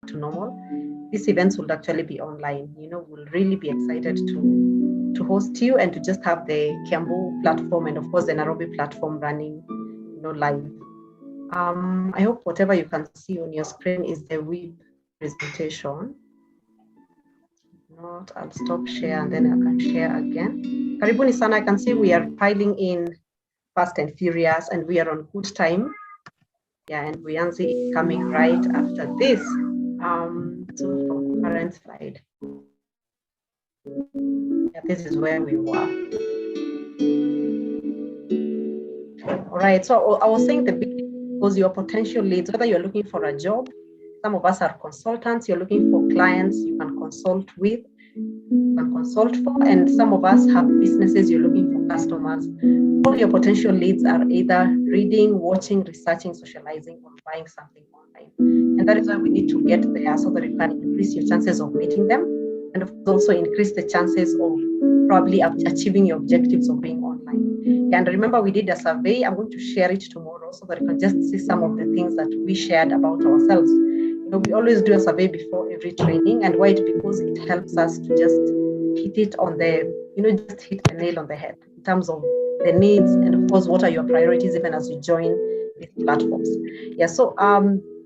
to normal, these events will actually be online. We'll really be excited to host you and to just have the Kiambu platform and of course the Nairobi platform running, live. I hope whatever you can see on your screen is the web presentation. If not, I'll stop share and then I can share again. Karibuni sana, I can see we are piling in fast and furious and we are on good time. Yeah, and Vuyanzi is coming right after this. So from current slide. Yeah, this is where we were. All right, so I was saying the big thing was your potential leads, whether you're looking for a job, some of us are consultants, you're looking for clients you can consult with, you can consult for, and some of us have businesses, you're looking for customers. All your potential leads are either reading, watching, researching, socializing, or buying something online. And that is why we need to get there so that you can increase your chances of meeting them, and of course also increase the chances of probably achieving your objectives of being online. And remember, we did a survey. I'm going to share it tomorrow so that you can just see some of the things that we shared about ourselves. We always do a survey before every training, and why? Because it helps us to just hit it on the, just hit the nail on the head in terms of the needs, and of course, what are your priorities even as you join these platforms. Yeah, so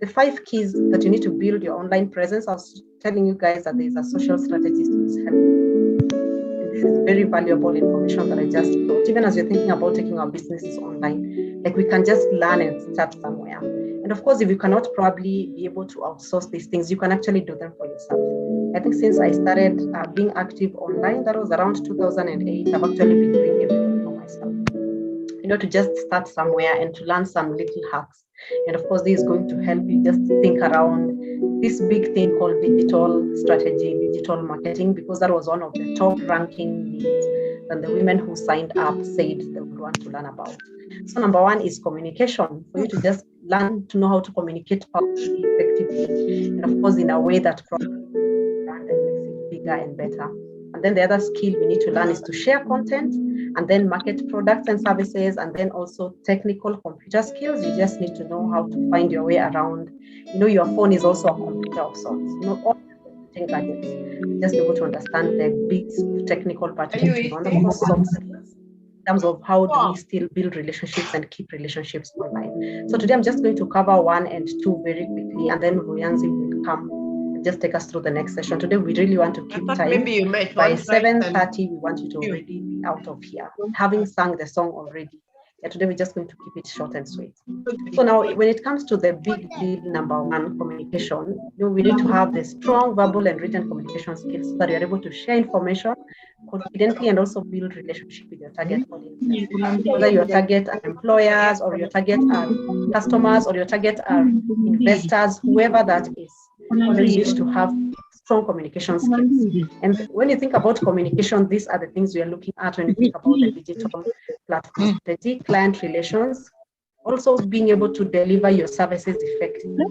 the 5 keys that you need to build your online presence. I was telling you guys that there's a social strategist who is helping. This is very valuable information that I just thought, even as you're thinking about taking our businesses online, like we can just learn and start somewhere. And of course, if you cannot probably be able to outsource these things, you can actually do them for yourself. I think since I started being active online, that was around 2008, I've actually been doing everything for myself. To just start somewhere and to learn some little hacks. And of course, this is going to help you just think around this big thing called digital strategy, digital marketing, because that was one of the top ranking needs that the women who signed up said they would want to learn about. So number 1 is communication, for you to just learn to know how to communicate powerfully, effectively, and of course in a way that probably brand and makes it bigger and better. And then the other skill we need to learn is to share content and then market products and services, and then also technical computer skills. You just need to know how to find your way around. Your phone is also a computer of sorts. All gadgets. Just be able to understand the bits of technical part of it. And of course, soft skills in terms of how do we still build relationships and keep relationships online. So today I'm just going to cover 1 and 2 very quickly, and then Vuyanzi will come and just take us through the next session. Today we really want to keep time. By 7:30 we want you to already be out of here, having sung the song already. Yeah, today we're just going to keep it short and sweet. So now, when it comes to the big deal, number 1, communication, we need to have the strong verbal and written communication skills so that you're able to share information confidently and also build relationship with your target audience. Whether your target are employers or your target are customers or your target are investors, whoever that is, you need to have strong communication skills. And when you think about communication, these are the things we are looking at when you think about the digital platform strategy, client relations, also being able to deliver your services effectively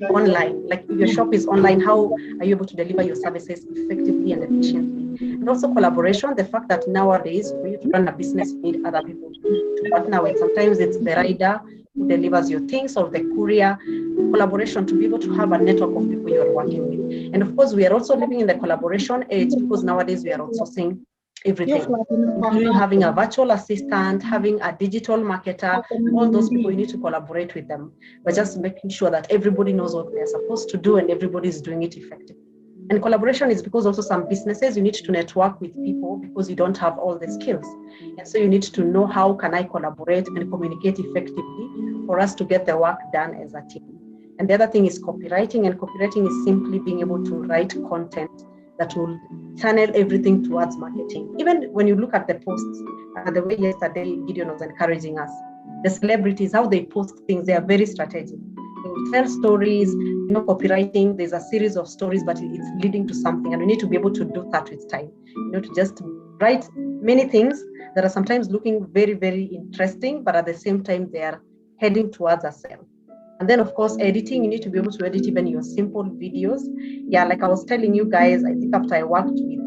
online. Like if your shop is online, how are you able to deliver your services effectively and efficiently? And also collaboration, the fact that nowadays for you to run a business, you need other people to partner with. Sometimes it's the rider who delivers your things or the courier. Collaboration, to be able to have a network of people you are working with. And of course, we are also living in the collaboration age because nowadays we are outsourcing everything, including having a virtual assistant, having a digital marketer. All those people, you need to collaborate with them, but just making sure that everybody knows what they're supposed to do and everybody is doing it effectively. And collaboration is because also some businesses, you need to network with people because you don't have all the skills. And so you need to know how can I collaborate and communicate effectively for us to get the work done as a team. And the other thing is copywriting, and copywriting is simply being able to write content that will channel everything towards marketing. Even when you look at the posts, the way yesterday Gideon was encouraging us, the celebrities, how they post things, they are very strategic. They will tell stories, copywriting, there's a series of stories, but it's leading to something. And we need to be able to do that with time, to just write many things that are sometimes looking very, very interesting, but at the same time, they are heading towards a sale. And then, of course, editing, you need to be able to edit even your simple videos. Yeah, like I was telling you guys, I think after I worked with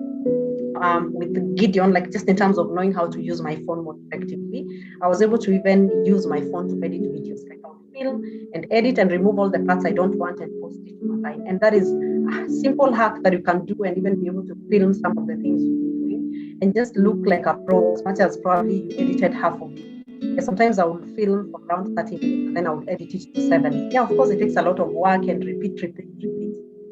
with Gideon, like just in terms of knowing how to use my phone more effectively, I was able to even use my phone to edit videos. Like I'll film and edit and remove all the parts I don't want and post it online. And that is a simple hack that you can do and even be able to film some of the things you're doing and just look like a pro, as much as probably you edited half of it. Sometimes I will film for around 30 minutes and then I will edit it to 7. Yeah, of course, it takes a lot of work and repeat.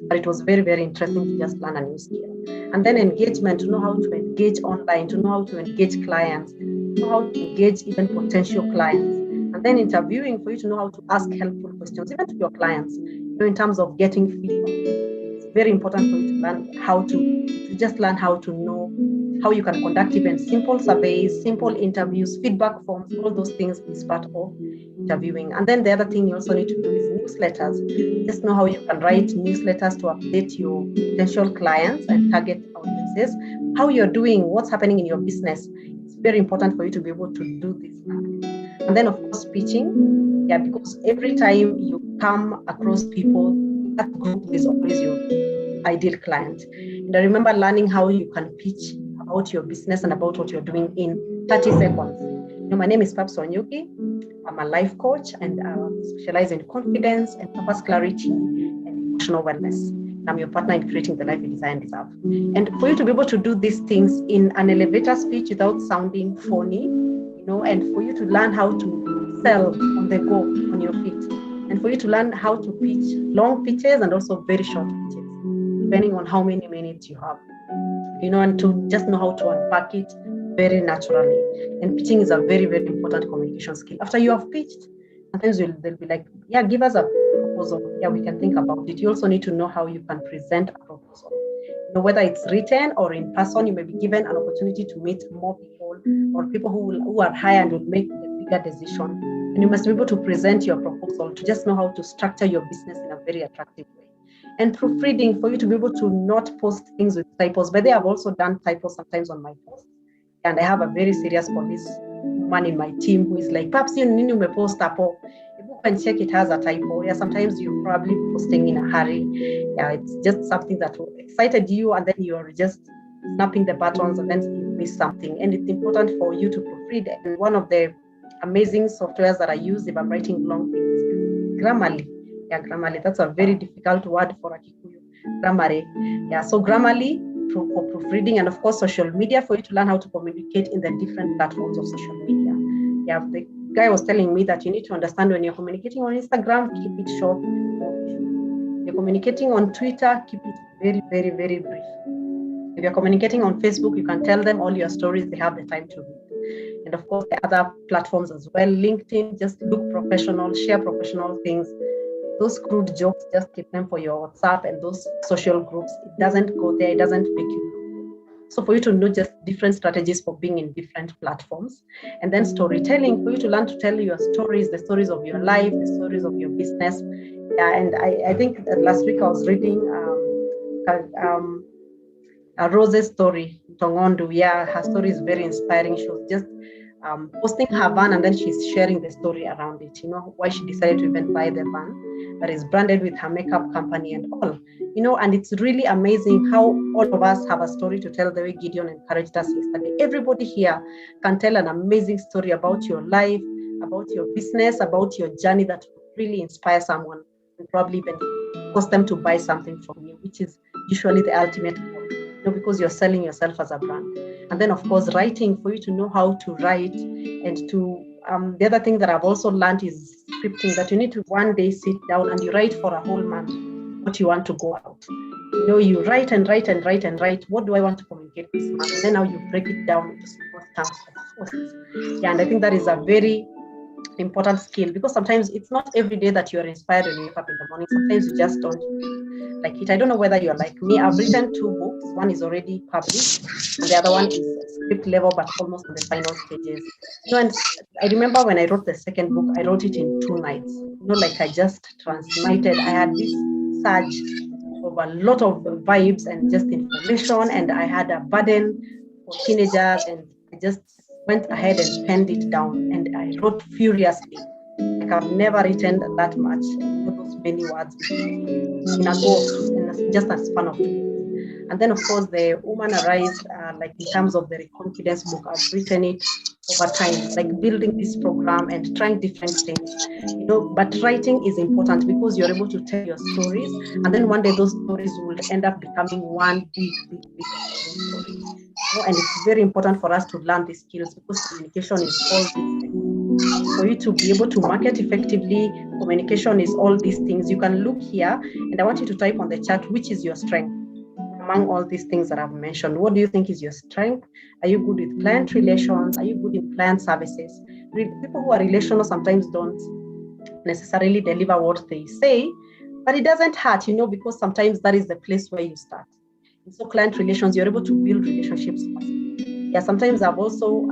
But it was very, very interesting to just learn a new skill. And then engagement, to know how to engage online, to know how to engage clients, to know how to engage even potential clients. And then interviewing, for you to know how to ask helpful questions, even to your clients, in terms of getting feedback. It's very important for you to learn how to just learn how to know how you can conduct even simple surveys, simple interviews, feedback forms, all those things is part of interviewing. And then the other thing you also need to do is newsletters. Just know how you can write newsletters to update your potential clients and target audiences, how you're doing, what's happening in your business. It's very important for you to be able to do this. And then, of course, pitching. Yeah, because every time you come across people, that group is always your ideal client. And I remember learning how you can pitch about your business and about what you're doing in 30 seconds. My name is Paps. I'm a life coach and I specialize in confidence and purpose clarity and emotional wellness. I'm your partner in creating the life you desire and deserve. And for you to be able to do these things in an elevator speech without sounding phony, and for you to learn how to sell on the go on your feet, and for you to learn how to pitch long pitches and also very short pitches, depending on how many minutes you have, and to just know how to unpack it very naturally. And pitching is a very, very important communication skill. After you have pitched, sometimes they'll be like, yeah, give us a proposal. Yeah, we can think about it. You also need to know how you can present a proposal. Whether it's written or in person, you may be given an opportunity to meet more people or people who are higher and will make a bigger decision. And you must be able to present your proposal, to just know how to structure your business in a very attractive way. And proofreading, for you to be able to not post things with typos. But they have also done typos sometimes on my posts. And I have a very serious police woman in my team who is like, Paps, you need to post typo. If you can check it has a typo. Yeah, sometimes you're probably posting in a hurry. Yeah, it's just something that excited you, and then you're just snapping the buttons, and then you miss something. And it's important for you to proofread. And one of the amazing softwares that I use if I'm writing long things is Grammarly. Yeah, Grammarly. That's a very difficult word for a Kikuyu. Grammarly. Yeah, so Grammarly for proofreading, and of course social media, for you to learn how to communicate in the different platforms of social media. Yeah, the guy was telling me that you need to understand when you're communicating on Instagram, keep it short. You're communicating on Twitter, keep it very, very, very brief. If you're communicating on Facebook, you can tell them all your stories, they have the time to read. And of course, the other platforms as well. LinkedIn, just look professional, share professional things. Those crude jokes, just keep them for your WhatsApp and those social groups. It doesn't go there, it doesn't make you. So for you to know just different strategies for being in different platforms. And then storytelling, for you to learn to tell your stories, the stories of your life, the stories of your business. Yeah, and I think that last week I was reading a Rose's story, Tongondu. Yeah, her story is very inspiring. She was just posting her van, and then she's sharing the story around it, why she decided to even buy the van that is branded with her makeup company and all, and it's really amazing how all of us have a story to tell, the way Gideon encouraged us yesterday. Everybody here can tell an amazing story about your life, about your business, about your journey that will really inspire someone and probably even force them to buy something from you, which is usually the ultimate goal, because you're selling yourself as a brand. And then, of course, writing, for you to know how to write. And to the other thing that I've also learned is scripting, that you need to one day sit down and you write for a whole month what you want to go out. You write and write and write and write. What do I want to communicate this month? And then now you break it down into small chunks of posts. Yeah, and I think that is a very important skill, because sometimes it's not every day that you're inspired when you wake up in the morning. Sometimes you just don't like it. I don't know whether you're like me. I've written 2 books. One is already published, and the other one is script level, but almost in the final stages. And I remember when I wrote the second book, I wrote it in 2 nights. Like I just transmitted. I had this surge of a lot of vibes and just information, and I had a burden for teenagers, and I just went ahead and penned it down, and I wrote furiously. Like I've never written that much, those many words in a go, in just a span of 2 weeks. And then, of course, the woman arise, like in terms of the confidence book, I've written it over time, like building this program and trying different things, but writing is important because you're able to tell your stories. And then one day those stories will end up becoming one big story. And it's very important for us to learn these skills because communication is all these things. For you to be able to market effectively, communication is all these things. You can look here, and I want you to type on the chat, which is your strength among all these things that I've mentioned. What do you think is your strength? Are you good with client relations? Are you good in client services? People who are relational sometimes don't necessarily deliver what they say, but it doesn't hurt, because sometimes that is the place where you start. And so client relations, you're able to build relationships faster. Yeah, sometimes I've also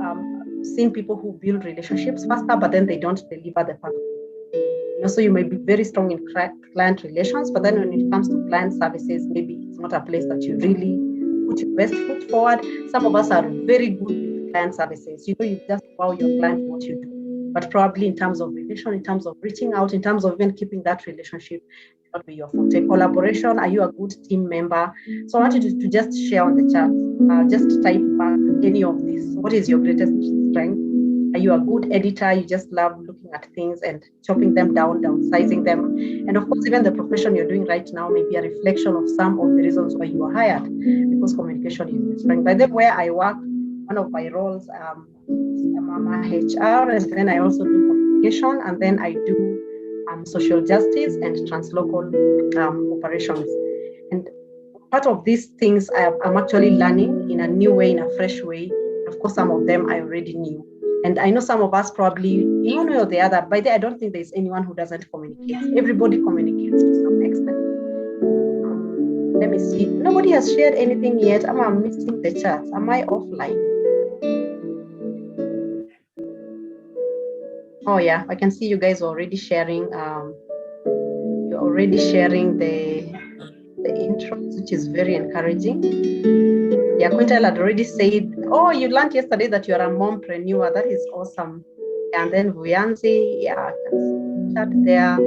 seen people who build relationships faster, but then they don't deliver the part. So you may be very strong in client relations, but then when it comes to client services, maybe it's not a place that you really put your best foot forward. Some of us are very good with client services. You just wow your client what you do. But probably in terms of relation, in terms of reaching out, in terms of even keeping that relationship, it will be your forte. Collaboration, are you a good team member? So I want you to just share on the chat. Just type back any of these. What is your greatest strength? Are you a good editor? You just love looking at things and chopping them down, downsizing them. And of course, even the profession you're doing right now may be a reflection of some of the reasons why you were hired, because communication is your strength. By the way, where I work, one of my roles, I'm a HR, and then I also do communication, and then I do social justice and translocal operations. And part of these things I'm actually learning in a new way, in a fresh way. Of course, some of them I already knew. And I know some of us probably, in one way or the other, by the way, I don't think there's anyone who doesn't communicate. Everybody communicates to some extent. Let me see. Nobody has shared anything yet. I'm missing the chat. Am I offline? Oh yeah, I can see you guys already sharing. You're already sharing the intros, which is very encouraging. Yeah, Quintel had already said, oh, you learned yesterday that you're a mompreneur. That is awesome. And then Vuyanzi, yeah, I can see chat there.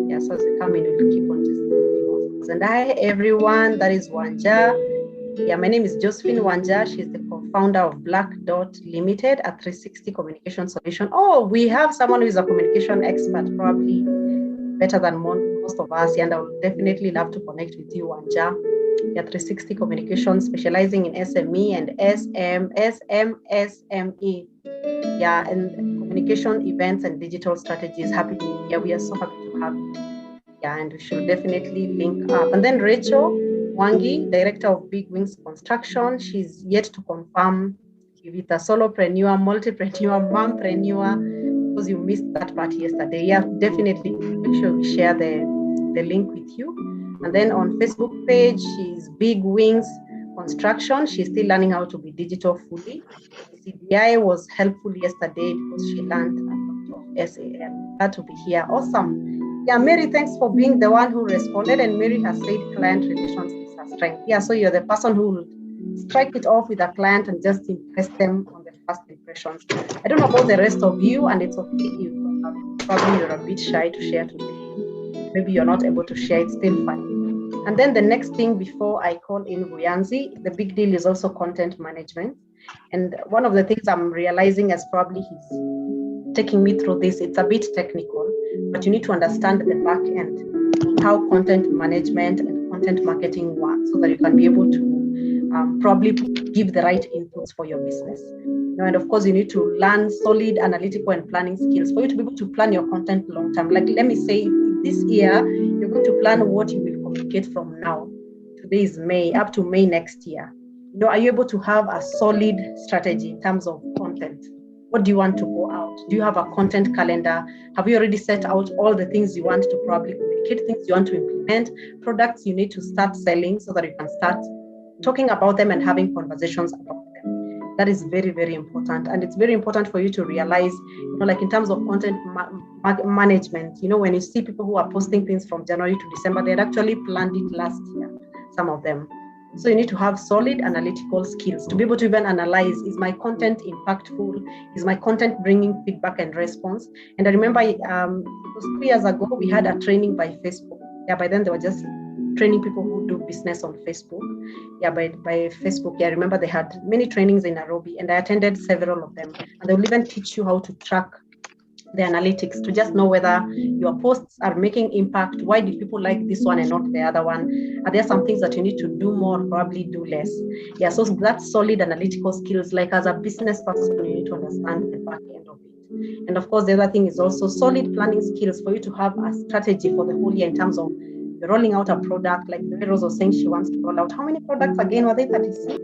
Yeah, so as we come in, we'll keep on just. And hi, everyone. That is Wanja. Yeah, my name is Josephine Wanja. She's the co-founder of Black Dot Limited, a 360 communication solution. Oh, we have someone who is a communication expert, probably better than most of us. And I would definitely love to connect with you, Wanja. Yeah, 360 communication, specializing in SME and SME. Yeah, and communication events and digital strategies. Happy to be here. We are so happy to have you. Yeah, and we should definitely link up. And then Rachel Wangi, director of Big Wings Construction. She's yet to confirm if it's a solopreneur, multipreneur, mompreneur, because you missed that part yesterday. Yeah, definitely make sure we share the link with you. And then on Facebook page, she's Big Wings Construction. She's still learning how to be digital fully. CDI was helpful yesterday because she learned a lot of SAM. Glad to be here. Awesome. Yeah, Mary, thanks for being the one who responded. And Mary has said client relations is her strength. Yeah, so you're the person who will strike it off with a client and just impress them on the first impressions. I don't know about the rest of you, and it's okay if probably you're a bit shy to share today. Maybe you're not able to share, it's still fine. And then the next thing before I call in Vuyanzi, the big deal is also content management. And one of the things I'm realizing as probably he's taking me through this, it's a bit technical, but you need to understand the back end, how content management and content marketing work, so that you can be able to probably give the right inputs for your business. And of course, you need to learn solid analytical and planning skills for you to be able to plan your content long term. Like, let me say, this year, you're going to plan what you will communicate from now. Today is May, up to May next year. Are you able to have a solid strategy in terms of content? What do you want to go out? Do you have a content calendar? Have you already set out all the things you want to probably communicate, things you want to implement, products you need to start selling so that you can start talking about them and having conversations about them? That is very, very important. And it's very important for you to realize, like in terms of content management, when you see people who are posting things from January to December, they had actually planned it last year, some of them. So you need to have solid analytical skills to be able to even analyze, is my content impactful? Is my content bringing feedback and response? And I remember it was 3 years ago, we had a training by Facebook. Yeah, by then they were just training people who do business on Facebook. Yeah, by Facebook. Yeah, I remember they had many trainings in Nairobi, and I attended several of them. And they will even teach you how to track the analytics to just know whether your posts are making impact. Why did people like this one and not the other one? Are there some things that you need to do more, probably do less? Yeah, so that's solid analytical skills. Like as a business person, you need to understand the back end of it. And of course, the other thing is also solid planning skills for you to have a strategy for the whole year in terms of rolling out a product. Like the way Rose was saying, she wants to roll out how many products again? Were they 36?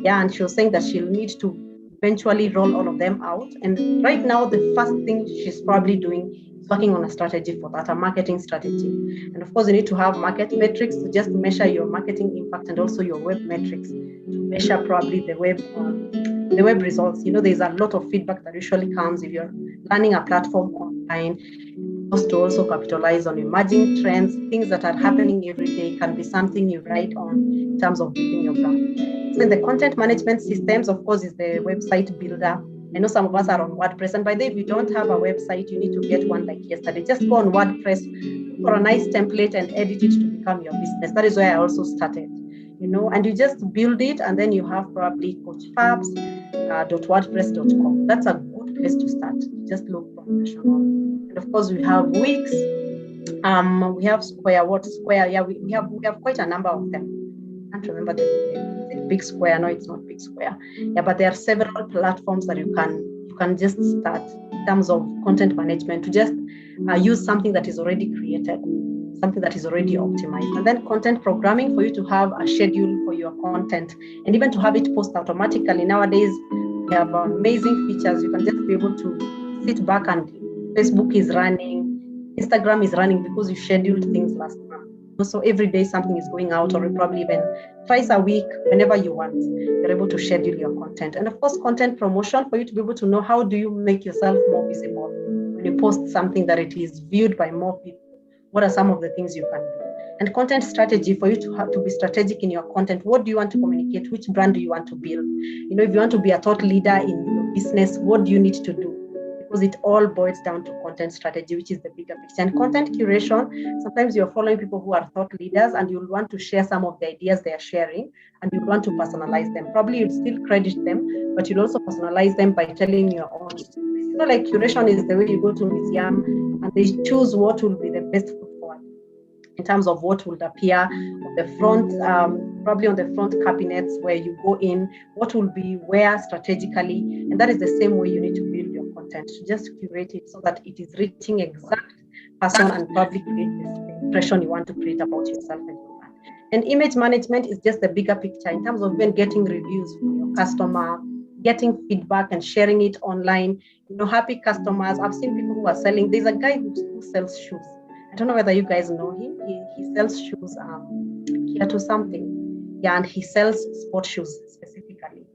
Yeah, and she was saying that she'll need to eventually roll all of them out. And right now, the first thing she's probably doing is working on a strategy for that, a marketing strategy. And of course, you need to have market metrics to just measure your marketing impact, and also your web metrics to measure probably the web results. There's a lot of feedback that usually comes if you're learning a platform online. To also capitalize on emerging trends, things that are happening every day can be something you write on in terms of building your brand. So in the content management systems, of course, is the website builder. I know some of us are on WordPress, and by the way, if you don't have a website, you need to get one like yesterday. Just go on WordPress, look for a nice template and edit it to become your business. That is where I also started, and you just build it, and then you have probably coachpaps.wordpress.com. That's a good place to start. Just look professional. And of course, we have Wix. We have Square. Square? Yeah, we have quite a number of them. I can't remember the Big Square. No, it's not Big Square. Yeah, but there are several platforms that you can just start in terms of content management to just use something that is already created, something that is already optimized. And then content programming for you to have a schedule for your content and even to have it post automatically. Nowadays, we have amazing features. You can just be able to sit back and Facebook is running, Instagram is running because you scheduled things last month. So every day something is going out, or probably even twice a week, whenever you want, you're able to schedule your content. And of course, content promotion for you to be able to know how do you make yourself more visible when you post something that it is viewed by more people. What are some of the things you can do? And content strategy for you to have to be strategic in your content. What do you want to communicate? Which brand do you want to build? If you want to be a thought leader in your business, what do you need to do? Because it all boils down to content strategy, which is the bigger picture. And content curation, sometimes you're following people who are thought leaders and you'll want to share some of the ideas they are sharing, and you want to personalize them. Probably you'll still credit them, but you'll also personalize them by telling your own stories. Like curation is the way you go to a museum and they choose what will be the best foot forward in terms of what will appear on the front, probably on the front cabinets where you go in, what will be where strategically. And that is the same way you need to build your content, to just curate it so that it is reaching exact person and probably create the impression you want to create about yourself and your brand. And image management is just the bigger picture in terms of even getting reviews from your customer, getting feedback and sharing it online. Happy customers. I've seen people who are selling. There's a guy who sells shoes. I don't know whether you guys know him. He sells shoes, here to something. Yeah, and he sells sport shoes specifically.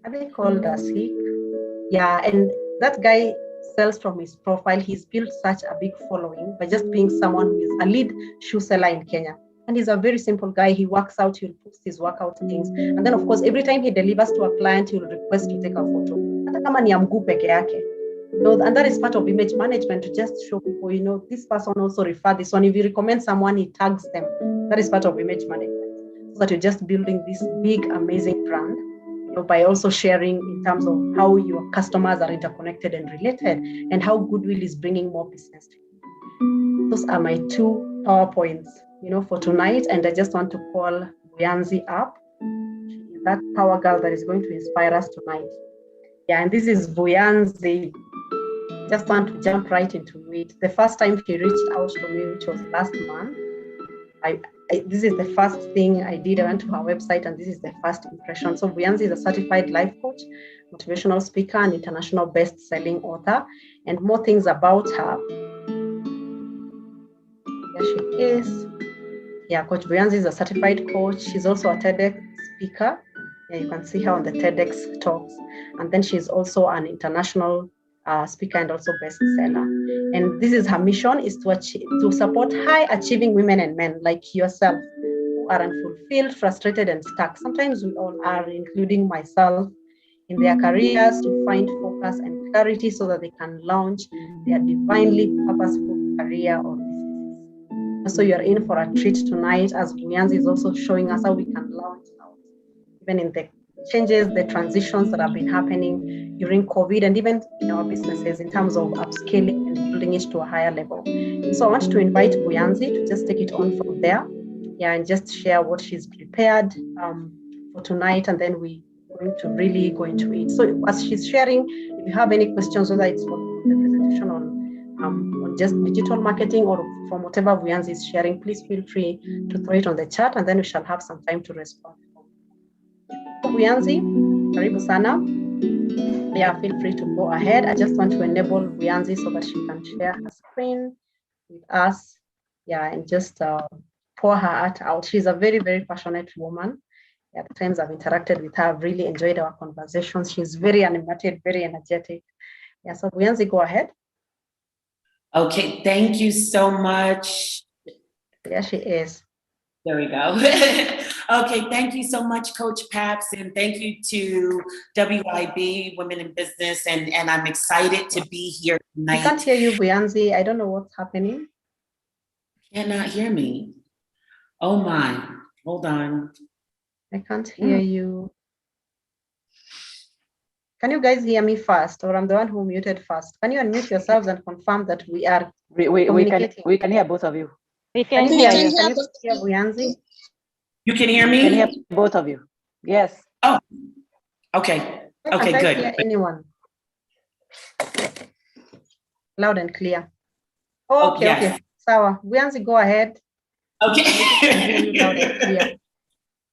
Are they called a Sikh? Yeah, and that guy sells from his profile. He's built such a big following by just being someone who is a lead shoe seller in Kenya. And he's a very simple guy. He works out, he'll post his workout things. And then, of course, every time he delivers to a client, he'll request to take a photo. Hata kama ni ya mguu peke yake. And that is part of image management, to just show people, this person also referred this one. If you recommend someone, he tags them. That is part of image management. So that you're just building this big, amazing brand, by also sharing in terms of how your customers are interconnected and related, and how goodwill is bringing more business to you. Those are my 2 PowerPoints, for tonight. And I just want to call Vuyanzi up. She is that power girl that is going to inspire us tonight. Yeah, and this is Vuyanzi. Just want to jump right into it. The first time she reached out to me, which was last month, this is the first thing I did. I went to her website, and this is the first impression. So Vuyanzi is a certified life coach, motivational speaker, and international best-selling author. And more things about her. Here she is. Yeah, Coach Vuyanzi is a certified coach. She's also a TEDx speaker. Yeah, you can see her on the TEDx talks. And then she's also an international speaker and also bestseller. And this is her mission, is to support high-achieving women and men like yourself who are unfulfilled, frustrated, and stuck. Sometimes we all are, including myself, in their careers, to find focus and clarity so that they can launch their divinely purposeful career or businesses. So you're in for a treat tonight, as Vuyanzi is also showing us how we can launch out, even in the changes, the transitions that have been happening during COVID, and even in our businesses in terms of upscaling and building it to a higher level. So I want to invite Vuyanzi to just take it on from there, and just share what she's prepared for tonight, and then we're going to really go into it. So as she's sharing, if you have any questions, whether it's for the presentation on just digital marketing or from whatever Vuyanzi is sharing, please feel free to throw it on the chat, and then we shall have some time to respond. Vuyanzi, karibu sana. Yeah, feel free to go ahead. I just want to enable Vuyanzi so that she can share her screen with us. Yeah, and just pour her heart out. She's a very, very passionate woman. At the times I've interacted with her, I've really enjoyed our conversations. She's very animated, very energetic. Yeah, so Vuyanzi, go ahead. Okay, thank you so much. There she is. There we go. Okay, thank you so much, Coach Paps, and thank you to WIB, Women in Business, and I'm excited to be here tonight. I can't hear you, Vuyanzi. I don't know what's happening. You cannot hear me. Oh my, hold on. I can't hear you. Can you guys hear me first, or I'm the one who muted first? Can you unmute yourselves and confirm that we are communicating? We can hear both of you. We can hear you. Can you hear Vuyanzi? You can hear me? We can hear both of you. Yes. Oh, okay. Okay, I good. Hear anyone? Loud and clear. Oh, okay, yes. Okay. Sawa. Vuyanzi, go ahead. Okay. Loud and clear.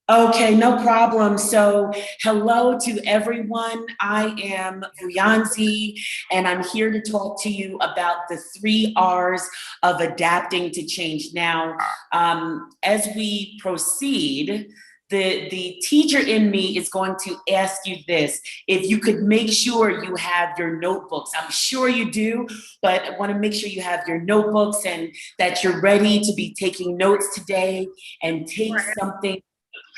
Okay, no problem. So hello to everyone. I am Vuyanzi, and I'm here to talk to you about the 3 R's of adapting to change. Now, as we proceed, the teacher in me is going to ask you this. If you could make sure you have your notebooks. I'm sure you do, but I want to make sure you have your notebooks and that you're ready to be taking notes today and take something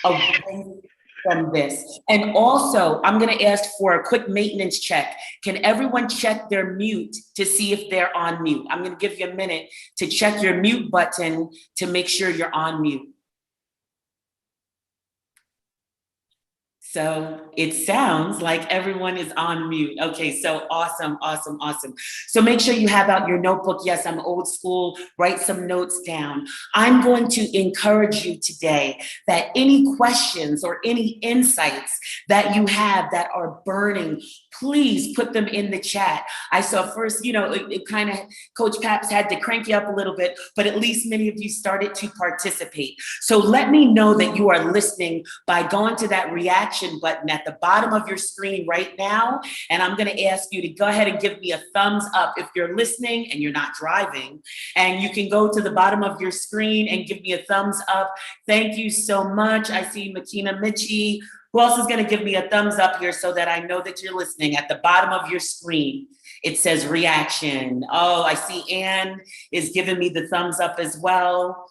away from this. And also, I'm going to ask for a quick maintenance check. Can everyone check their mute to see if they're on mute? I'm going to give you a minute to check your mute button to make sure you're on mute. So it sounds like everyone is on mute. Okay, so awesome. So make sure you have out your notebook. Yes, I'm old school. Write some notes down. I'm going to encourage you today that any questions or any insights that you have that are burning, please put them in the chat. I saw first, it kind of, Coach Paps had to crank you up a little bit, but at least many of you started to participate. So let me know that you are listening by going to that reaction button at the bottom of your screen right now. And I'm going to ask you to go ahead and give me a thumbs up if you're listening and you're not driving. And you can go to the bottom of your screen and give me a thumbs up. Thank you so much. I see Makina Michi. Who else is going to give me a thumbs up here so that I know that you're listening? At the bottom of your screen, it says reaction. Oh, I see Anne is giving me the thumbs up as well.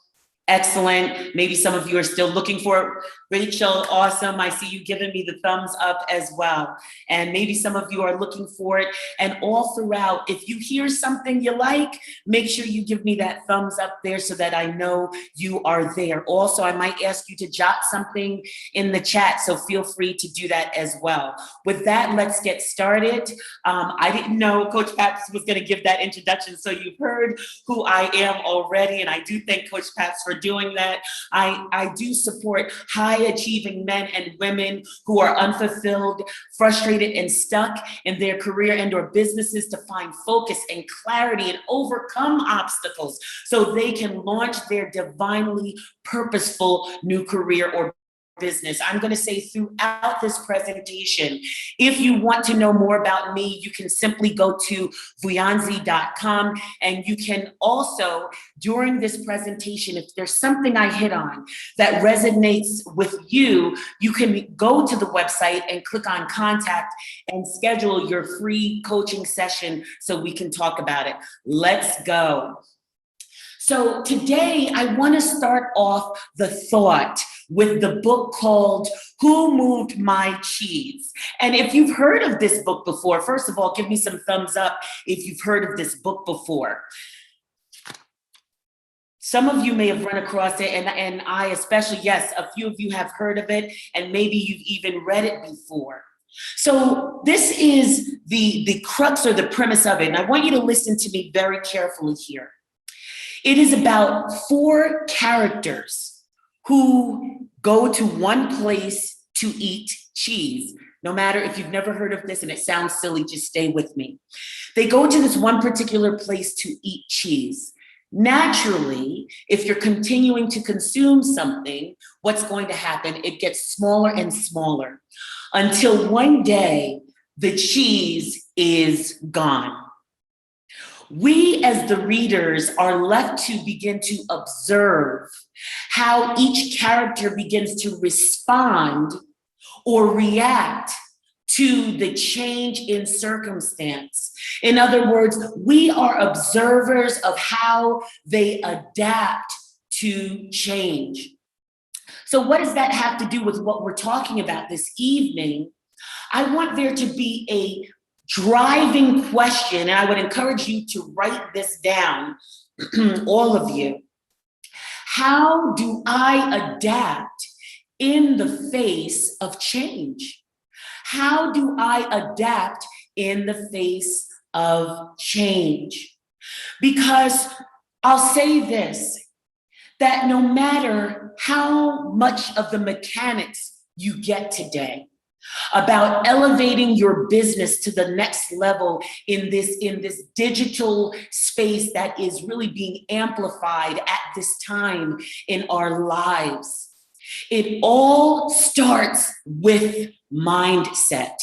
Excellent. Maybe some of you are still looking for it. Rachel, awesome. I see you giving me the thumbs up as well. And maybe some of you are looking for it. And all throughout, if you hear something you like, make sure you give me that thumbs up there so that I know you are there. Also, I might ask you to jot something in the chat, so feel free to do that as well. With that, let's get started. I didn't know Coach Paps was going to give that introduction, so you've heard who I am already, and I do thank Coach Paps for doing that. I do support high achieving men and women who are unfulfilled, frustrated, and stuck in their career and or businesses to find focus and clarity and overcome obstacles so they can launch their divinely purposeful new career or business. I'm going to say throughout this presentation, if you want to know more about me, you can simply go to vuyanzi.com, and you can also, during this presentation, if there's something I hit on that resonates with you, you can go to the website and click on contact and schedule your free coaching session so we can talk about it. Let's go. So today I want to start off the thought with the book called Who Moved My Cheese? And if you've heard of this book before, first of all, give me some thumbs up if you've heard of this book before. Some of you may have run across it, and I especially, yes, a few of you have heard of it, and maybe you've even read it before. So this is the crux or the premise of it, and I want you to listen to me very carefully here. It is about 4 characters who go to one place to eat cheese. No matter if you've never heard of this and it sounds silly, just stay with me. They go to this one particular place to eat cheese. Naturally, if you're continuing to consume something, what's going to happen? It gets smaller and smaller until one day the cheese is gone. We as the readers are left to begin to observe how each character begins to respond or react to the change in circumstance. In other words, we are observers of how they adapt to change. So what does that have to do with what we're talking about this evening? I want there to be a driving question, and I would encourage you to write this down, all of you. How do I adapt in the face of change? How do I adapt in the face of change? Because I'll say this, that no matter how much of the mechanics you get today about elevating your business to the next level in this digital space that is really being amplified at this time in our lives, it all starts with mindset.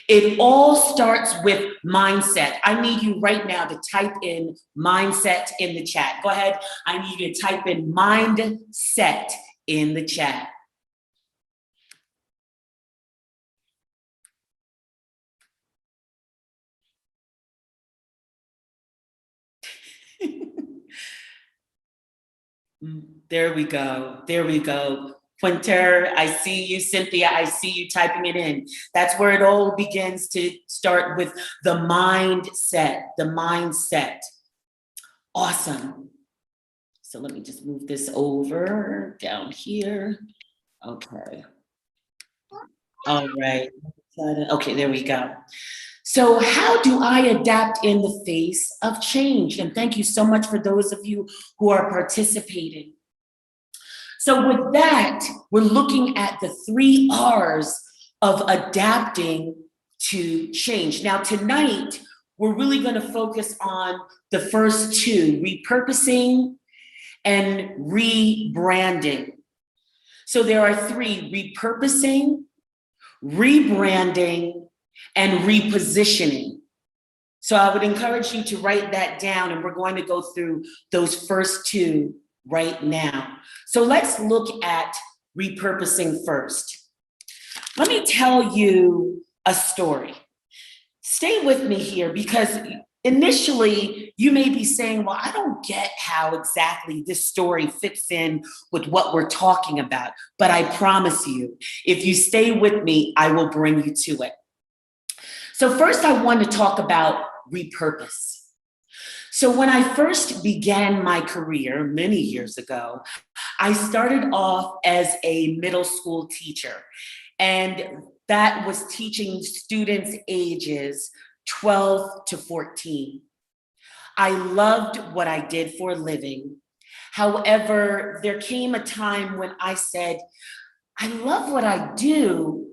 It all starts with mindset. I need you right now to type in mindset in the chat. Go ahead. I need you to type in mindset in the chat. There we go. There we go. Quinter, I see you. Cynthia, I see you typing it in. That's where it all begins to start with the mindset, the mindset. Awesome. So let me just move this over down here. Okay. All right. Okay, there we go. So how do I adapt in the face of change? And thank you so much for those of you who are participating. So with that, we're looking at the 3 R's of adapting to change. Now tonight, we're really going to focus on the first 2, repurposing and rebranding. So there are 3, repurposing, rebranding, and repositioning. So I would encourage you to write that down, and we're going to go through those first 2 right now. So let's look at repurposing first. Let me tell you a story. Stay with me here, because initially you may be saying, well, I don't get how exactly this story fits in with what we're talking about. But I promise you, if you stay with me, I will bring you to it. So first I want to talk about repurpose. So when I first began my career many years ago, I started off as a middle school teacher, and that was teaching students ages 12 to 14. I loved what I did for a living. However, there came a time when I said, I love what I do,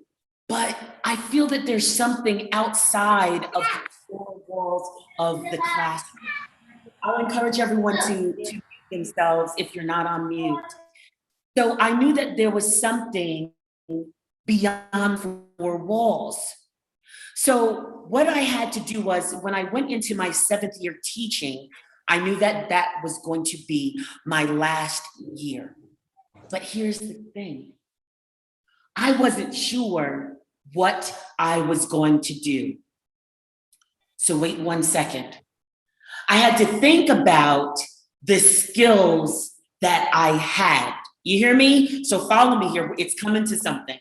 but I feel that there's something outside of the 4 walls of the classroom. I'll encourage everyone to mute themselves if you're not on mute. So I knew that there was something beyond 4 walls. So what I had to do was, when I went into my 7th year teaching, I knew that that was going to be my last year. But here's the thing. I wasn't sure what I was going to do. So wait 1 second. I had to think about the skills that I had. You hear me? So follow me here. It's coming to something.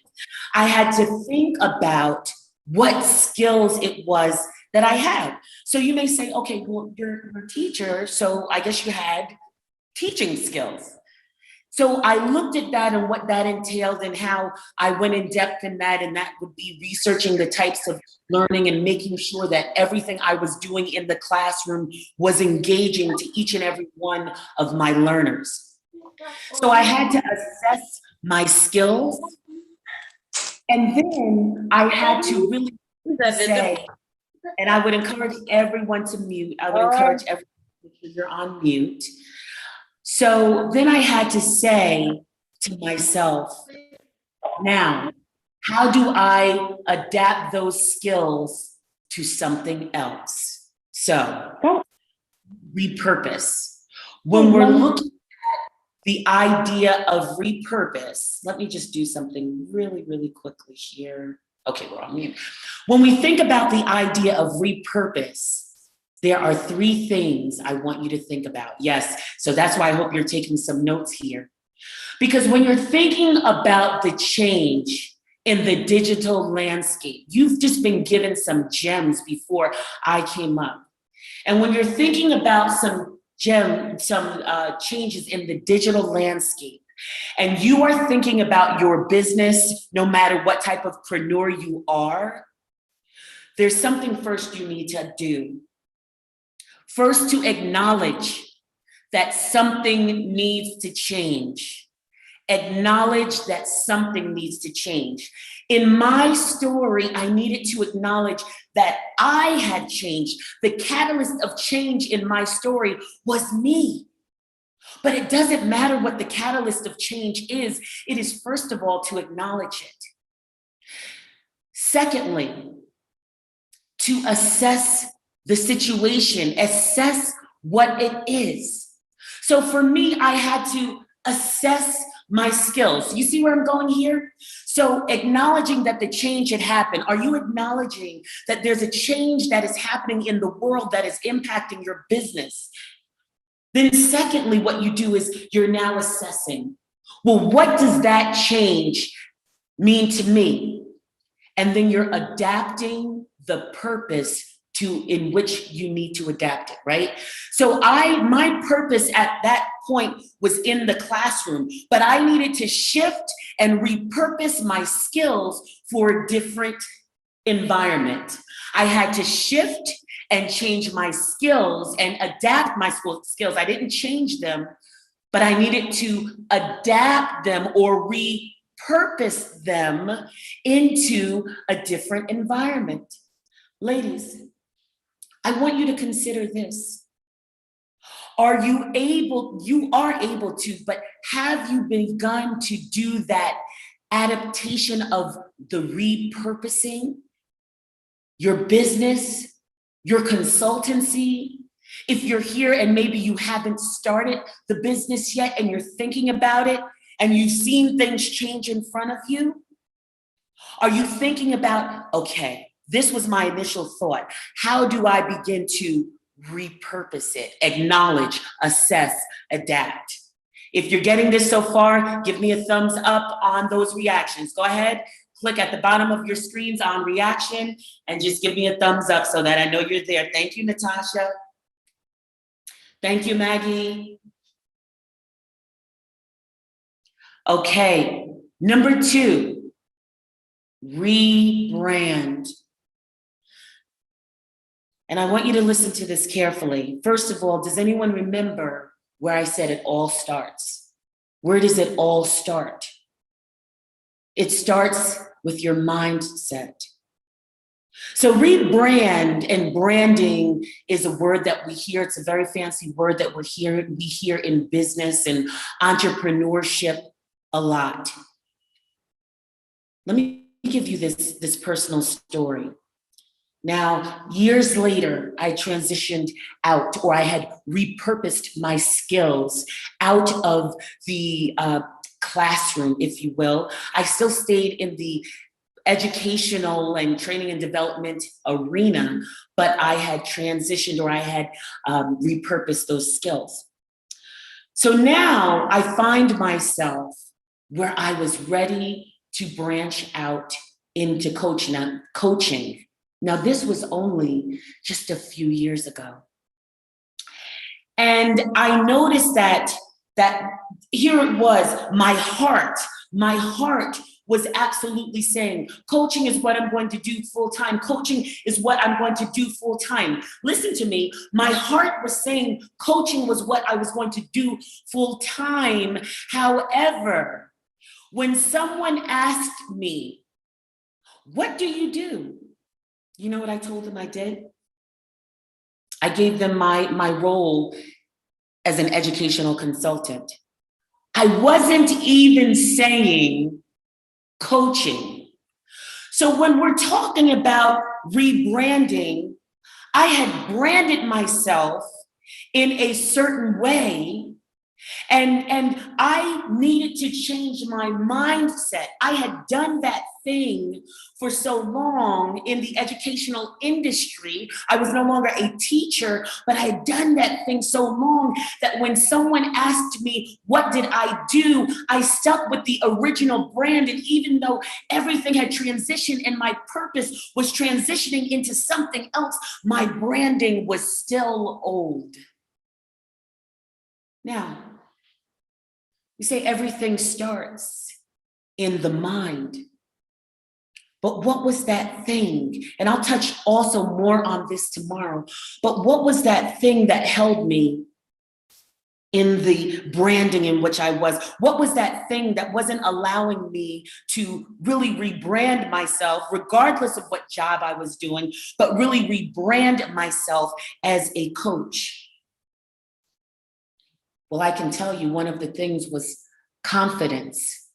I had to think about what skills it was that I had. So you may say, okay, well, you're a teacher, so I guess you had teaching skills. So I looked at that and what that entailed and how I went in depth in that, and that would be researching the types of learning and making sure that everything I was doing in the classroom was engaging to each and every one of my learners. So I had to assess my skills, and then I had to really say, and I would encourage everyone to mute. I would encourage everyone to make sure you're on mute. So then I had to say to myself, now, how do I adapt those skills to something else? So, repurpose. When we're looking at the idea of repurpose, let me just do something really, really quickly here. Okay, we're on mute. When we think about the idea of repurpose, there are three things I want you to think about. Yes, so that's why I hope you're taking some notes here. Because when you're thinking about the change in the digital landscape, you've just been given some gems before I came up. And when you're thinking about some changes in the digital landscape, and you are thinking about your business, no matter what type of preneur you are, there's something first you need to do. First, to acknowledge that something needs to change. Acknowledge that something needs to change. In my story, I needed to acknowledge that I had changed. The catalyst of change in my story was me. But it doesn't matter what the catalyst of change is. It is, first of all, to acknowledge it. Secondly, to assess the situation, assess what it is. So for me, I had to assess my skills. You see where I'm going here? So acknowledging that the change had happened. Are you acknowledging that there's a change that is happening in the world that is impacting your business? Then secondly, what you do is you're now assessing, well, what does that change mean to me? And then you're adapting the purpose in which you need to adapt it, right? So my purpose at that point was in the classroom, but I needed to shift and repurpose my skills for a different environment. I had to shift and change my skills and adapt my skills. I didn't change them, but I needed to adapt them or repurpose them into a different environment. Ladies, I want you to consider this. You are able to, but have you begun to do that adaptation of the repurposing your business, your consultancy? If you're here and maybe you haven't started the business yet and you're thinking about it and you've seen things change in front of you, are you thinking about, okay, this was my initial thought. How do I begin to repurpose it, acknowledge, assess, adapt? If you're getting this so far, give me a thumbs up on those reactions. Go ahead, click at the bottom of your screens on reaction and just give me a thumbs up so that I know you're there. Thank you, Natasha. Thank you, Maggie. Okay, number 2, rebrand. And I want you to listen to this carefully. First of all, does anyone remember where I said it all starts? Where does it all start? It starts with your mindset. So rebrand and branding is a word that we hear. It's a very fancy word that we hear in business and entrepreneurship a lot. Let me give you this personal story. Now, years later, I transitioned out, or I had repurposed my skills out of the classroom, if you will. I still stayed in the educational and training and development arena, but I had transitioned, or I had repurposed those skills. So now I find myself where I was ready to branch out into coaching. Now, this was only just a few years ago. And I noticed that that here it was, my heart was absolutely saying, coaching is what I'm going to do full time. Coaching is what I'm going to do full time. Listen to me. My heart was saying coaching was what I was going to do full time. However, when someone asked me, what do? You know what I told them I did? I gave them my role as an educational consultant. I wasn't even saying coaching. So when we're talking about rebranding, I had branded myself in a certain way, and I needed to change my mindset. I had done that thing for so long in the educational industry. I was no longer a teacher, but I had done that thing so long that when someone asked me, what did I do? I stuck with the original brand. And even though everything had transitioned and my purpose was transitioning into something else, my branding was still old. Now, we say everything starts in the mind. But what was that thing? And I'll touch also more on this tomorrow. But what was that thing that held me in the branding in which I was? What was that thing that wasn't allowing me to really rebrand myself, regardless of what job I was doing, but really rebrand myself as a coach? Well, I can tell you one of the things was confidence.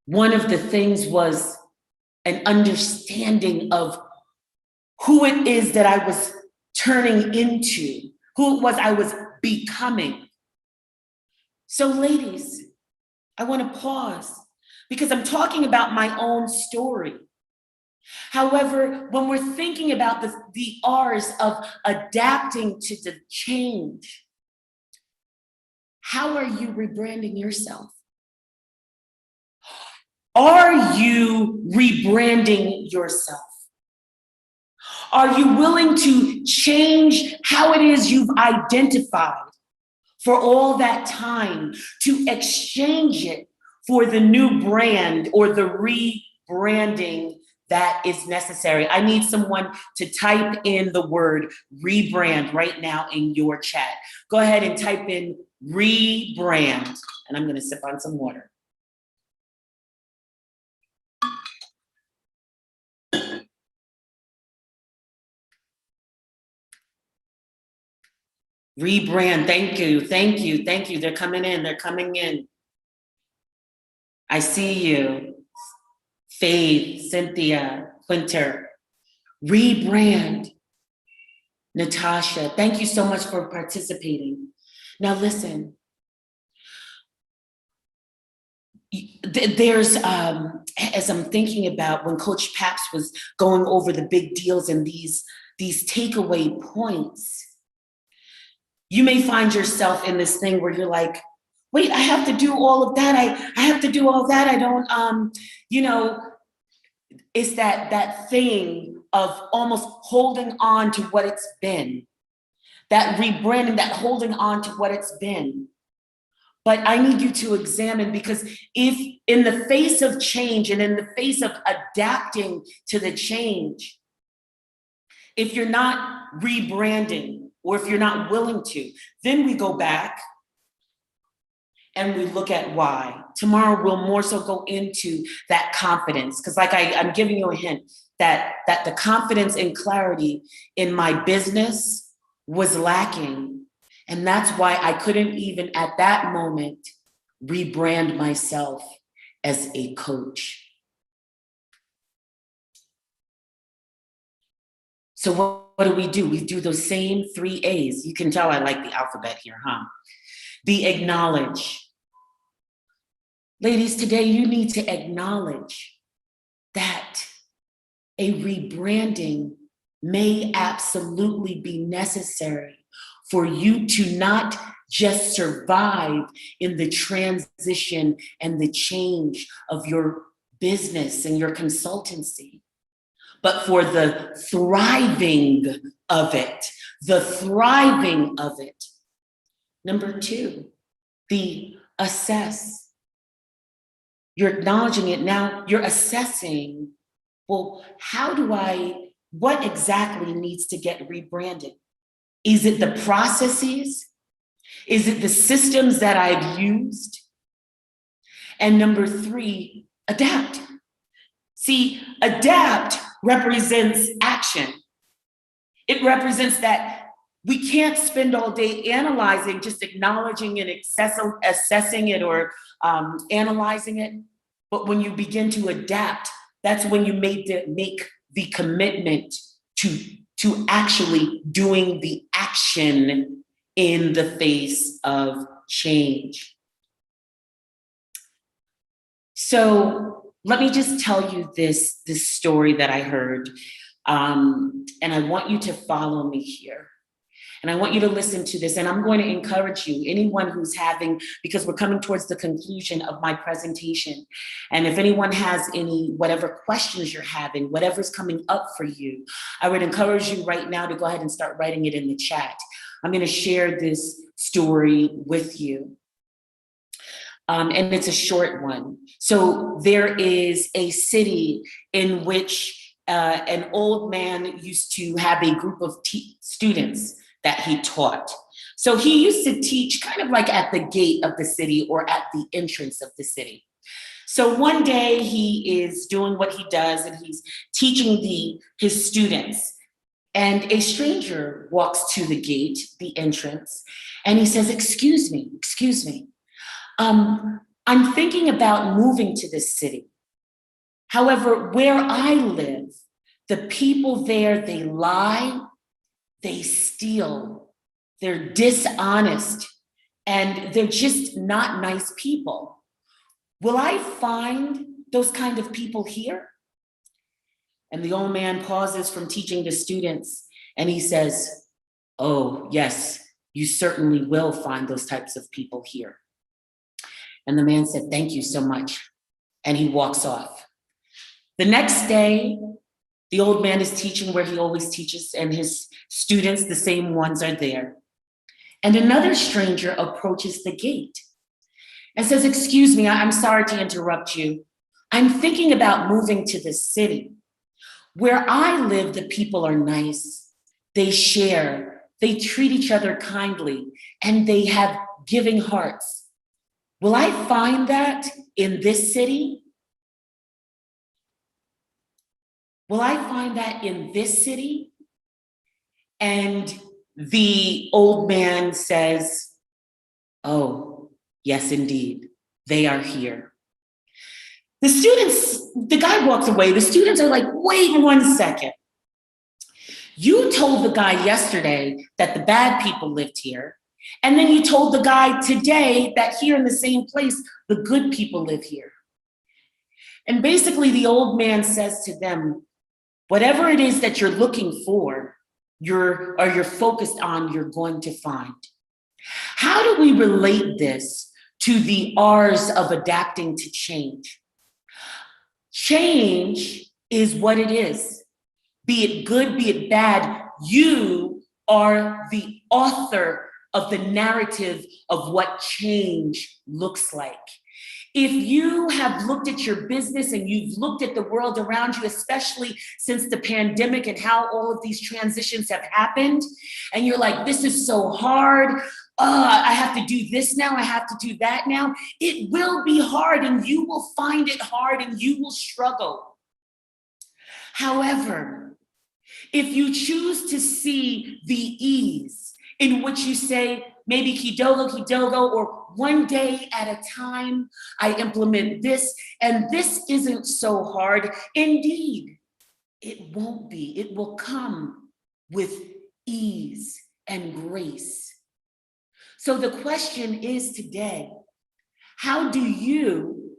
One of the things was an understanding of who it is that I was turning into, who it was I was becoming. So ladies, I want to pause because I'm talking about my own story. However, when we're thinking about the R's of adapting to the change, how are you rebranding yourself? Are you rebranding yourself? Are you willing to change how it is you've identified for all that time, to exchange it for the new brand or the rebranding that is necessary? I need someone to type in the word rebrand right now in your chat. Go ahead and type in rebrand, and I'm going to sip on some water. Rebrand, thank you, thank you, thank you. They're coming in, they're coming in. I see you. Faith, Cynthia, Quinter. Rebrand. Natasha, thank you so much for participating. Now listen, there's, as I'm thinking about when Coach Paps was going over the big deals and these takeaway points, you may find yourself in this thing where you're like, wait, I have to do all of that. I have to do all of that. I don't, it's that thing of almost holding on to what it's been, that rebranding, that holding on to what it's been. But I need you to examine, because if in the face of change and in the face of adapting to the change, if you're not rebranding, or if you're not willing to, then we go back and we look at why. Tomorrow we'll more so go into that confidence, because like I'm giving you a hint that the confidence and clarity in my business was lacking. And that's why I couldn't even at that moment rebrand myself as a coach. So what do? We do those same 3 A's. You can tell I like the alphabet here, huh? The acknowledge. Ladies, today you need to acknowledge that a rebranding may absolutely be necessary for you to not just survive in the transition and the change of your business and your consultancy, but for the thriving of it, the thriving of it. Number 2, the assess. You're acknowledging it. Now you're assessing, well, what exactly needs to get rebranded? Is it the processes? Is it the systems that I've used? And number 3, adapt. See, adapt represents action. It represents that we can't spend all day analyzing, just acknowledging and assessing it or analyzing it. But when you begin to adapt, that's when you make the commitment to actually doing the action in the face of change. So let me just tell you this story that I heard, and I want you to follow me here. And I want you to listen to this, and I'm going to encourage you, anyone who's because we're coming towards the conclusion of my presentation. And if anyone has whatever questions you're having, whatever's coming up for you, I would encourage you right now to go ahead and start writing it in the chat. I'm gonna share this story with you. And it's a short one. So there is a city in which an old man used to have a group of students that he taught. So he used to teach kind of like at the gate of the city or at the entrance of the city. So one day he is doing what he does and he's teaching his students. And a stranger walks to the gate, the entrance, and he says, excuse me. I'm thinking about moving to this city. However, where I live, the people there, they lie, they steal, they're dishonest, and they're just not nice people. Will I find those kind of people here? And the old man pauses from teaching the students and he says, oh, yes, you certainly will find those types of people here. And the man said, thank you so much. And he walks off. The next day, the old man is teaching where he always teaches, and his students, the same ones, are there. And another stranger approaches the gate and says, excuse me, I'm sorry to interrupt you. I'm thinking about moving to this city. Where I live, the people are nice. They share, they treat each other kindly, and they have giving hearts. Will I find that in this city? Will I find that in this city? And the old man says, oh, yes, indeed, they are here. The guy walks away. The students are like, wait 1 second. You told the guy yesterday that the bad people lived here. And then you told the guy today that here in the same place, the good people live here. And basically the old man says to them, whatever it is that you're looking for, you're focused on, you're going to find. How do we relate this to the R's of adapting to change? Change is what it is. Be it good, be it bad, you are the author of the narrative of what change looks like. If you have looked at your business and you've looked at the world around you, especially since the pandemic and how all of these transitions have happened, and you're like, this is so hard, I have to do this now, I have to do that now, it will be hard and you will find it hard and you will struggle. However, if you choose to see the ease in which you say, maybe kidogo, or one day at a time, I implement this, and this isn't so hard. Indeed, it won't be. It will come with ease and grace. So the question is today, how do you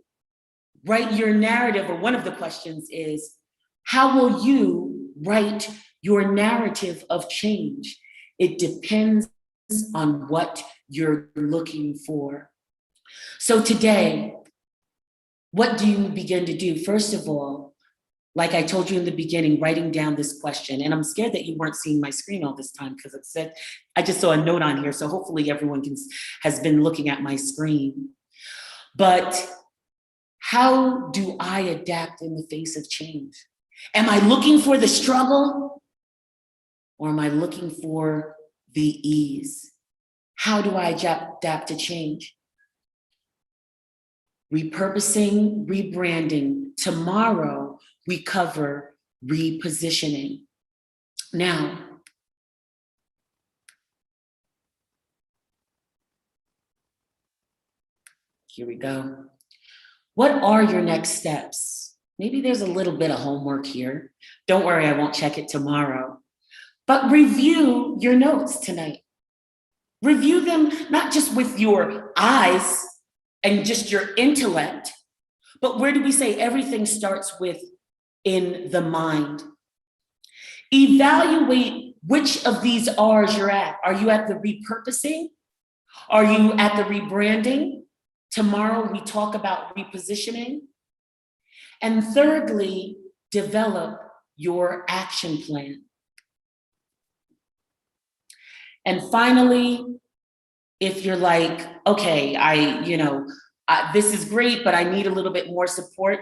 write your narrative? Or one of the questions is, how will you write your narrative of change? It depends on what you're looking for. So today, what do you begin to do? First of all, like I told you in the beginning, writing down this question. And I'm scared that you weren't seeing my screen all this time because it said, I just saw a note on here. So hopefully everyone has been looking at my screen. But how do I adapt in the face of change? Am I looking for the struggle or am I looking for the ease? How do I adapt to change? Repurposing, rebranding. Tomorrow, we cover repositioning. Now, here we go. What are your next steps? Maybe there's a little bit of homework here. Don't worry, I won't check it tomorrow. But review your notes tonight. Review them not just with your eyes and just your intellect, but where do we say everything starts with in the mind? Evaluate which of these R's you're at. Are you at the repurposing? Are you at the rebranding? Tomorrow we talk about repositioning. And thirdly, develop your action plan. And finally, if you're like, okay, this is great, but I need a little bit more support,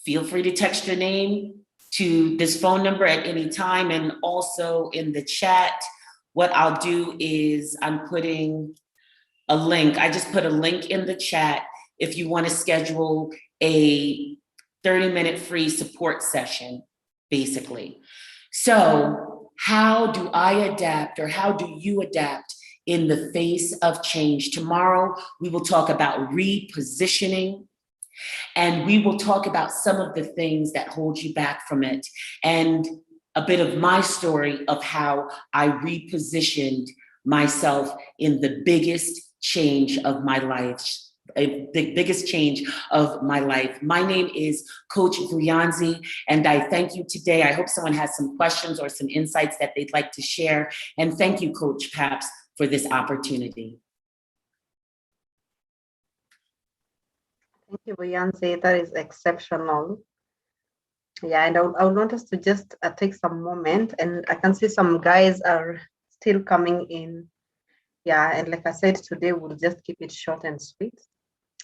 feel free to text your name to this phone number at any time. And also in the chat, what I'll do is I'm putting a link. I just put a link in the chat if you want to schedule a 30-minute free support session, basically. So how do I adapt, or how do you adapt in the face of change? Tomorrow, we will talk about repositioning, and we will talk about some of the things that hold you back from it, and a bit of my story of how I repositioned myself in the biggest change of my life. The biggest change of my life. My name is Coach Vuyanzi, and I thank you today. I hope someone has some questions or some insights that they'd like to share. And thank you, Coach Paps, for this opportunity. Thank you, Vuyanzi. That is exceptional. Yeah, and I would want us to just take some moment, and I can see some guys are still coming in. Yeah, and like I said, today we'll just keep it short and sweet.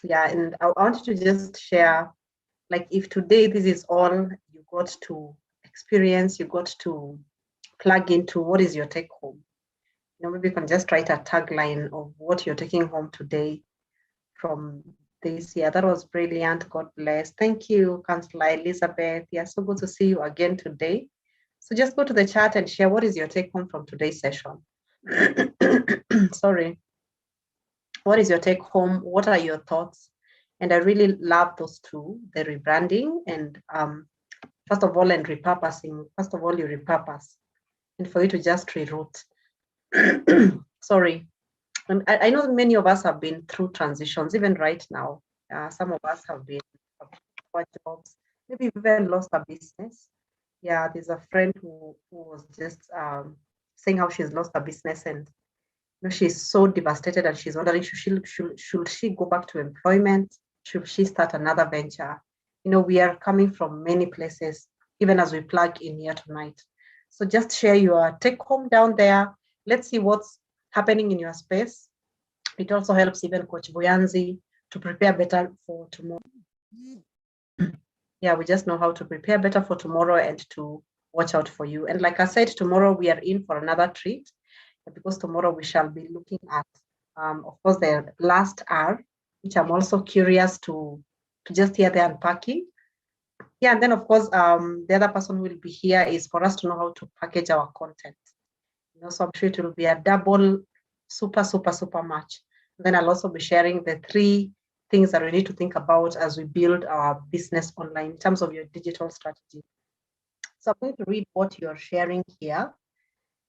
Yeah, and I want you to just share, like, if today this is all you got to experience, you got to plug into, what is your take home? Maybe you can just write a tagline of what you're taking home today from this year. That was brilliant. God bless. Thank you, Councillor Elizabeth. Yeah, so good to see you again today. So just go to the chat and share what is your take home from today's session. Sorry. What is your take home? What are your thoughts? And I really love those two, the rebranding and first of all, and repurposing. First of all, you repurpose, and for you to just reroute. Sorry. And I know many of us have been through transitions, even right now. Some of us have been for jobs, maybe even lost a business. Yeah, there's a friend who was just saying how she's lost her business, and she's so devastated, and she's wondering, should she go back to employment? Should she start another venture? We are coming from many places, even as we plug in here tonight. So just share your take home down there. Let's see what's happening in your space. It also helps even Coach Vuyanzi to prepare better for tomorrow. Yeah, we just know how to prepare better for tomorrow and to watch out for you. And like I said, tomorrow we are in for another treat, because tomorrow we shall be looking at, of course, the last R, which I'm also curious to just hear the unpacking. Yeah, and then of course, the other person who will be here is for us to know how to package our content. So I'm sure it will be a double super match. And then I'll also be sharing the 3 things that we need to think about as we build our business online in terms of your digital strategy. So I'm going to read what you're sharing here.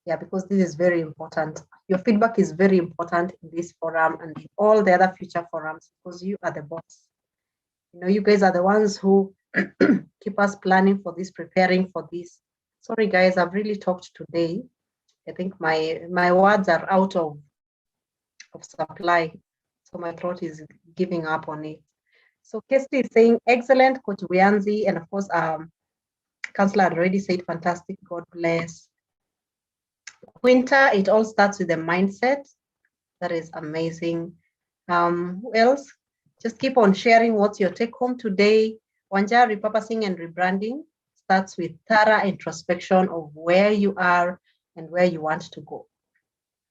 Yeah, because this is very important. Your feedback is very important in this forum and in all the other future forums, because you are the boss. You guys are the ones who keep us planning for this, preparing for this. Sorry, guys, I've really talked today. I think my words are out of supply, so my throat is giving up on it. So Kirsty is saying, excellent, Coach Vuyanzi, and of course, Counselor had already said fantastic, God bless. Winter, it all starts with the mindset. That is amazing. Who else? Just keep on sharing what's your take home today. Wanja, repurposing and rebranding starts with thorough introspection of where you are and where you want to go.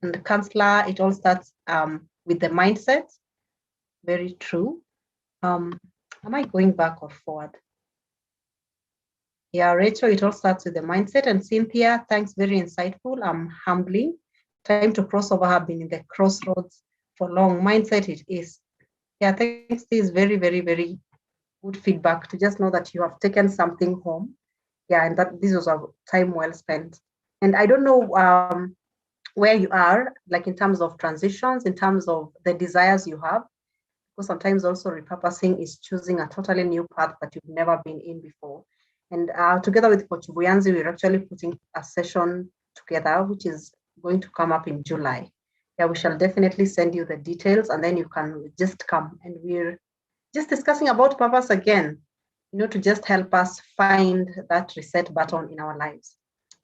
And the counselor, it all starts with the mindset. Very true. Am I going back or forward? Yeah, Rachel, it all starts with the mindset. And Cynthia, thanks, very insightful. Humbling. Time to cross over, have been in the crossroads for long. Mindset it is. Yeah, thanks. This is very, very, very good feedback to just know that you have taken something home. Yeah, and that this was a time well spent. And I don't know where you are, like in terms of transitions, in terms of the desires you have, because sometimes also repurposing is choosing a totally new path that you've never been in before. And together with Coach Vuyanzi, we're actually putting a session together, which is going to come up in July. Yeah, we shall definitely send you the details, and then you can just come. And we're just discussing about purpose again, to just help us find that reset button in our lives.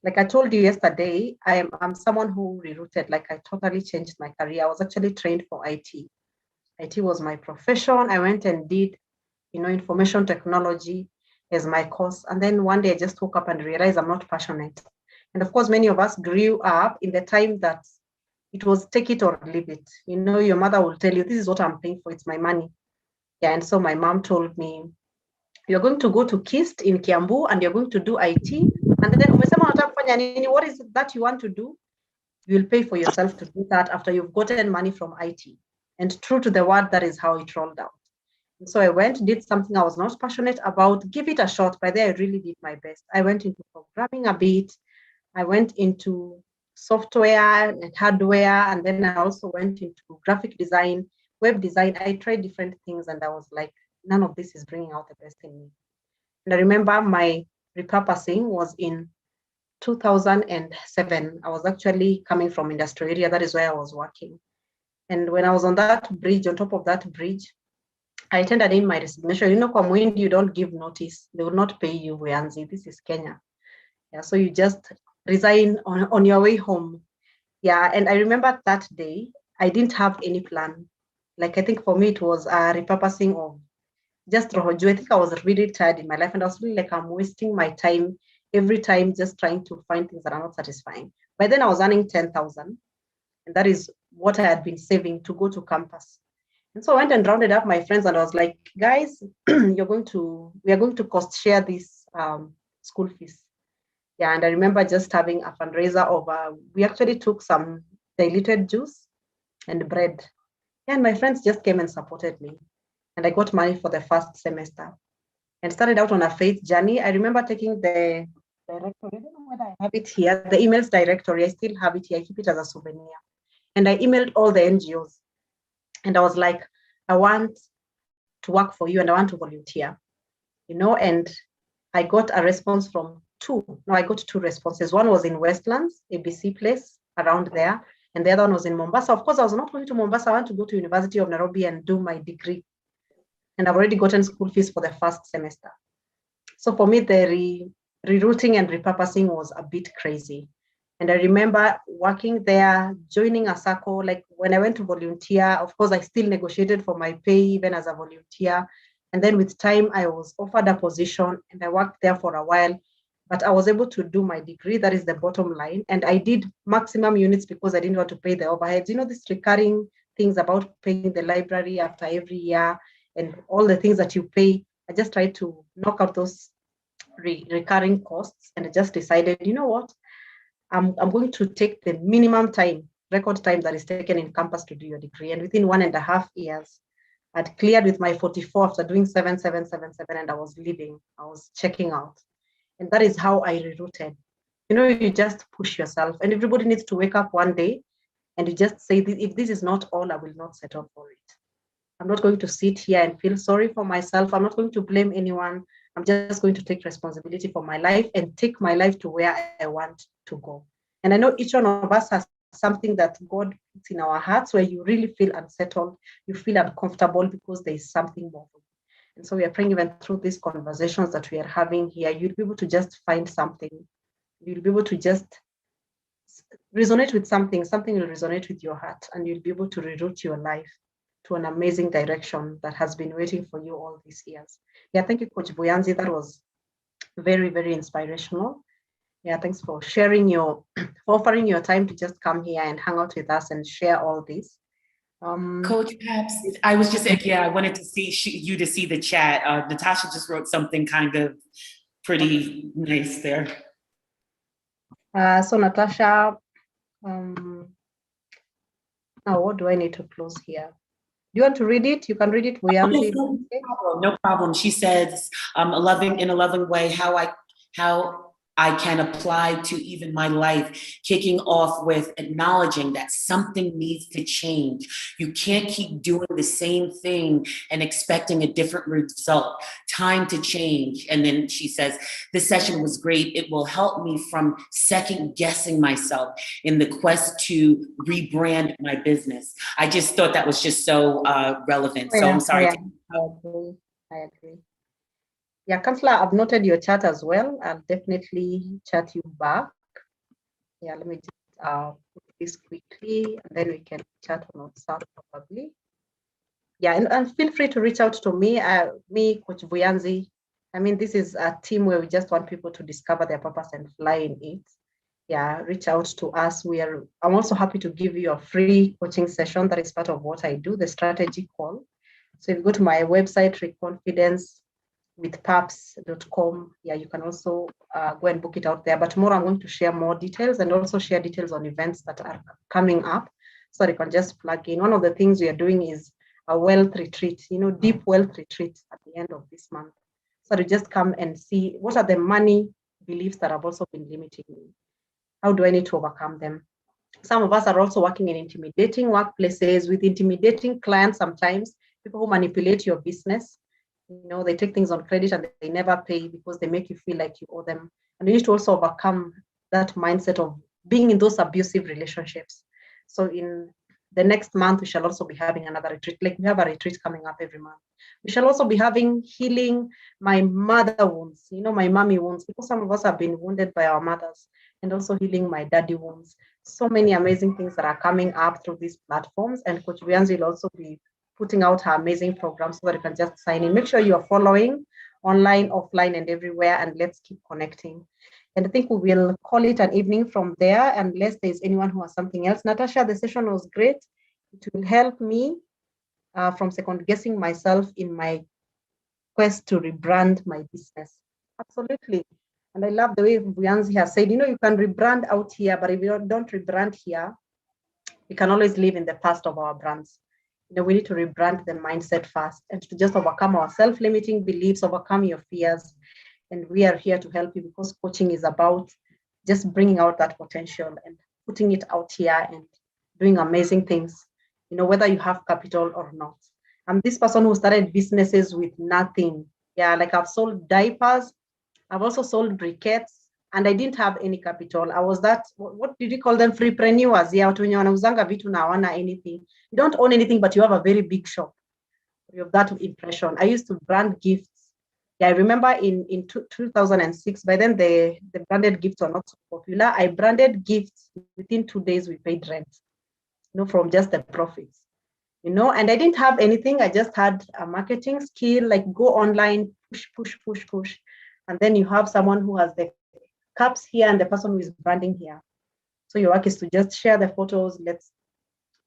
Like I told you yesterday, I'm someone who rerouted, like I totally changed my career. I was actually trained for IT. IT was my profession. I went and did, information technology as my course. And then one day I just woke up and realized I'm not passionate. And of course, many of us grew up in the time that it was take it or leave it. Your mother will tell you, this is what I'm paying for, it's my money. Yeah, and so my mom told me, you're going to go to KIST in Kiambu and you're going to do IT. And then what is it that you want to do? You'll pay for yourself to do that after you've gotten money from IT. And true to the word, that is how it rolled out. And so I went, did something I was not passionate about, give it a shot. By there, I really did my best. I went into programming a bit. I went into software and hardware. And then I also went into graphic design, web design. I tried different things and I was like, none of this is bringing out the best in me. And I remember my repurposing was in 2007. I was actually coming from industrial area. That is where I was working. And when I was on that bridge, on top of that bridge, I tendered in my resignation. When you don't give notice, they will not pay you, Vuyanzi. This is Kenya. Yeah, so you just resign on your way home. Yeah, and I remember that day, I didn't have any plan. Like, I think for me, it was a repurposing of just Rohoju. I think I was really tired in my life, and I was really like, I'm wasting my time every time just trying to find things that are not satisfying. By then, I was earning 10,000, and that is what I had been saving to go to campus. And so I went and rounded up my friends, and I was like, guys, we are going to cost share this school fees. Yeah, and I remember just having a fundraiser of, we actually took some diluted juice and bread. And my friends just came and supported me. And I got money for the first semester and started out on a faith journey. I remember taking the directory. I don't know whether I have it here. The emails directory, I still have it here. I keep it as a souvenir. And I emailed all the NGOs. And I was like, I want to work for you and I want to volunteer. And I got a response from two. No, I got two responses. One was in Westlands, ABC place around there. And the other one was in Mombasa. Of course, I was not going to Mombasa. I want to go to University of Nairobi and do my degree. And I've already gotten school fees for the first semester. So for me, the rerouting and repurposing was a bit crazy. And I remember working there, joining a circle. Like when I went to volunteer, of course, I still negotiated for my pay even as a volunteer. And then with time, I was offered a position and I worked there for a while. But I was able to do my degree. That is the bottom line. And I did maximum units because I didn't want to pay the overheads. This recurring things about paying the library after every year and all the things that you pay. I just tried to knock out those recurring costs. And I just decided, you know what? I'm going to take the minimum time, record time that is taken in campus to do your degree. And within 1.5 years, I'd cleared with my 44 after doing 7,777, and I was leaving. I was checking out. And that is how I rerouted. You just push yourself. And everybody needs to wake up one day and you just say, if this is not all, I will not settle for it. I'm not going to sit here and feel sorry for myself. I'm not going to blame anyone. I'm just going to take responsibility for my life and take my life to where I want to go. And I know each one of us has something that God puts in our hearts where you really feel unsettled, you feel uncomfortable because there is something more. And so we are praying even through these conversations that we are having here, you'll be able to just find something. You'll be able to just resonate with something will resonate with your heart, and you'll be able to reroute your life to an amazing direction that has been waiting for you all these years. Yeah, thank you, Coach Vuyanzi. That was very, very inspirational. Yeah, thanks for sharing for offering your time to just come here and hang out with us and share all this. Coach Paps, I was just saying, I wanted to see you to see the chat. Natasha just wrote something kind of pretty nice there. So Natasha, now what do I need to close here? Do you want to read it? You can read it, Vuyanzi. No problem. She says, in a loving way, how I can apply to even my life, kicking off with acknowledging that something needs to change. You can't keep doing the same thing and expecting a different result. Time to change. And then she says, this session was great. It will help me from second guessing myself in the quest to rebrand my business. I just thought that was just so relevant. So I'm sorry. I agree. Yeah, Counselor, I've noted your chat as well. I'll definitely chat you back. Yeah, let me just put this quickly, and then we can chat on WhatsApp probably. Yeah, and feel free to reach out to me, Coach Vuyanzi. I mean, this is a team where we just want people to discover their purpose and fly in it. Yeah, reach out to us. I'm also happy to give you a free coaching session that is part of what I do, the strategy call. So if you go to my website, reconfidencewithpaps.com, yeah, you can also go and book it out there. But tomorrow I'm going to share more details and also share details on events that are coming up, so you can just plug in. One of the things we are doing is a wealth retreat, deep wealth retreat at the end of this month. So to just come and see what are the money beliefs that have also been limiting me. How do I need to overcome them? Some of us are also working in intimidating workplaces with intimidating clients sometimes, people who manipulate your business. They take things on credit and they never pay because they make you feel like you owe them. And you need to also overcome that mindset of being in those abusive relationships. So in the next month, we shall also be having another retreat. Like we have a retreat coming up every month. We shall also be having healing my mother wounds, my mommy wounds, because some of us have been wounded by our mothers, and also healing my daddy wounds. So many amazing things that are coming up through these platforms. And Coach Vuyanzi will also be putting out her amazing program so that you can just sign in. Make sure you are following online, offline, and everywhere, and let's keep connecting. And I think we will call it an evening from there, unless there's anyone who has something else. Natasha, the session was great. It will help me from second guessing myself in my quest to rebrand my business. Absolutely. And I love the way Vuyanzi has said, you can rebrand out here, but if you don't rebrand here, we can always live in the past of our brands. We need to rebrand the mindset first and to just overcome our self-limiting beliefs, overcome your fears. And we are here to help you, because coaching is about just bringing out that potential and putting it out here and doing amazing things, whether you have capital or not. I'm this person who started businesses with nothing. Yeah, like I've sold diapers. I've also sold briquettes, and I didn't have any capital. I was that, what did you call them? Freepreneurs. Yeah, watu wenye wanauzanga vitu na hawana anything. You don't own anything, but you have a very big shop. You have that impression. I used to brand gifts. Yeah, I remember in 2006, by then the branded gifts were not so popular. I branded gifts. Within 2 days, we paid rent, from just the profits, and I didn't have anything. I just had a marketing skill, like go online, push. And then you have someone who has the cups here and the person who is branding here. So your work is to just share the photos. Let's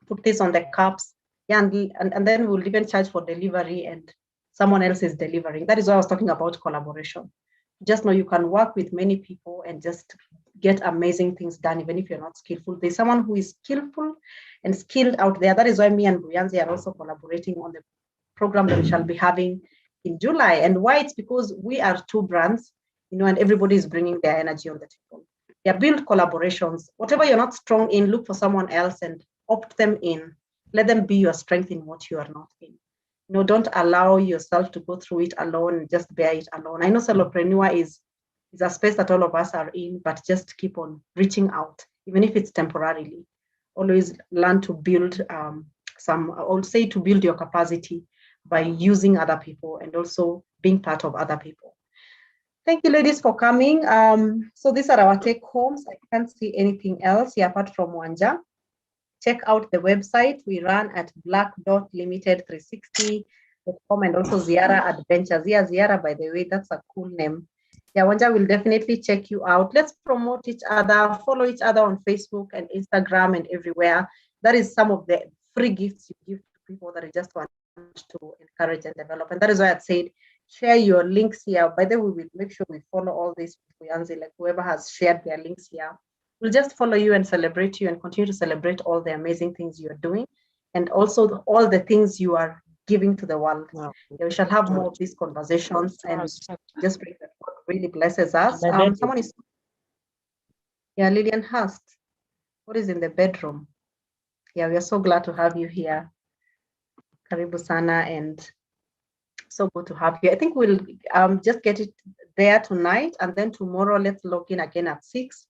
put this on the cups. Yeah, and then we'll even charge for delivery, and someone else is delivering. That is why I was talking about collaboration. Just know you can work with many people and just get amazing things done, even if you're not skillful. There's someone who is skillful and skilled out there. That is why me and Vuyanzi are also collaborating on the program that we shall be having in July. And why? It's because we are two brands, and everybody is bringing their energy on the table. Yeah, build collaborations. Whatever you're not strong in, look for someone else and opt them in. Let them be your strength in what you are not in. Don't allow yourself to go through it alone and just bear it alone. I know solopreneur is a space that all of us are in, but just keep on reaching out, even if it's temporarily. Always learn to build to build your capacity by using other people and also being part of other people. Thank you, ladies, for coming. So these are our take homes. I can't see anything else here apart from Wanja. Check out the website. We run at black.limited360.com and also Ziara Adventures. Yeah, Ziara, by the way, that's a cool name. Yeah, Wanja will definitely check you out. Let's promote each other, follow each other on Facebook and Instagram and everywhere. That is some of the free gifts you give to people that you just want to encourage and develop. And that is why I said, share your links here. By the way, we will make sure we follow all these Vuyanzi, like whoever has shared their links here. We'll just follow you and celebrate you and continue to celebrate all the amazing things you're doing and also all the things you are giving to the world. Wow. Yeah, we shall have more of these conversations and just pray that God really blesses us. Someone is, yeah, Lillian Hurst. What is in the bedroom? Yeah, we are so glad to have you here. Karibu sana, and so good to have you. I think we'll just get it there tonight, and then tomorrow let's log in again at 6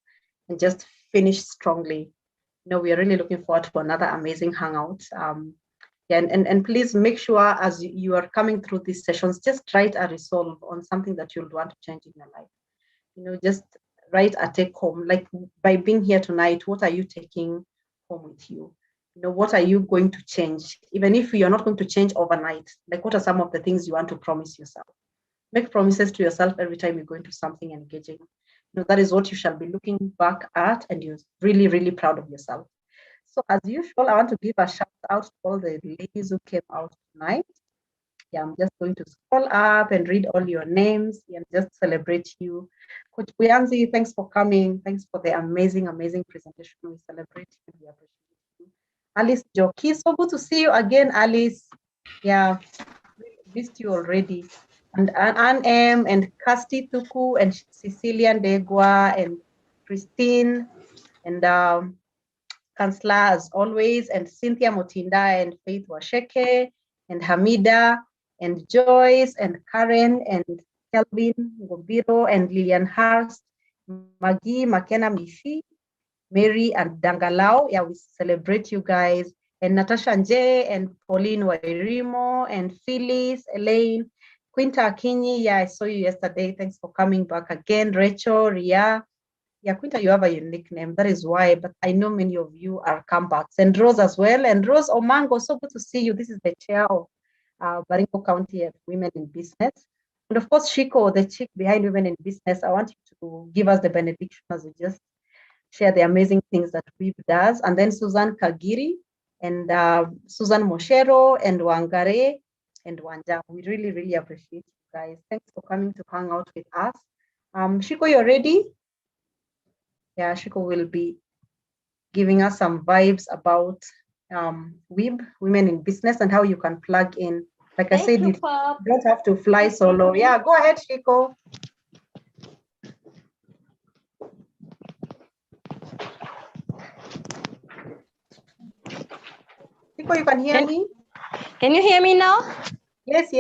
and just finish strongly. You know, we are really looking forward to another amazing hangout. And please make sure as you are coming through these sessions, just write a resolve on something that you'll want to change in your life. You know, just write a take home. Like by being here tonight, what are you taking home with you? You know, what are you going to change? Even if you're not going to change overnight, like what are some of the things you want to promise yourself? Make promises to yourself every time you go into something engaging. You know, that is what you shall be looking back at, and you're really, really proud of yourself. So as usual, I want to give a shout out to all the ladies who came out tonight. Yeah, I'm just going to scroll up and read all your names and just celebrate you. Coach Vuyanzi, thanks for coming. Thanks for the amazing, amazing presentation. We celebrate you. We appreciate you. Alice Joki, so good to see you again, Alice. Yeah, missed you already. And Anne M and Kasti Tuku and Cecilia Degwa and Christine and Kansla as always, and Cynthia Motinda and Faith Washeke and Hamida and Joyce and Karen and Kelvin Gobiro and Lillian Hurst, Maggie Makena Mishi, Mary and Dangalao. Yeah, we celebrate you guys. And Natasha Nje and Pauline Wairimo and Phyllis, Elaine, Quinta Akinyi. Yeah, I saw you yesterday. Thanks for coming back again. Rachel, Ria. Yeah, Quinta, you have a unique name. That is why, but I know many of you are comebacks. And Rose as well. And Rose Omango, so good to see you. This is the chair of Baringo County Women in Business. And of course, Shiko, the chick behind Women in Business, I want you to give us the benediction as we just share the amazing things that WIB does. And then Susan Kagiri and Susan Moshero and Wangare and Wanja. We really, really appreciate you guys. Thanks for coming to hang out with us. Shiko, you're ready? Yeah, Shiko will be giving us some vibes about WIB, Women in Business, and how you can plug in. Like I said, you don't have to fly solo. Yeah, go ahead, Shiko. Shiko, you can hear me? Can you hear me now? Yes,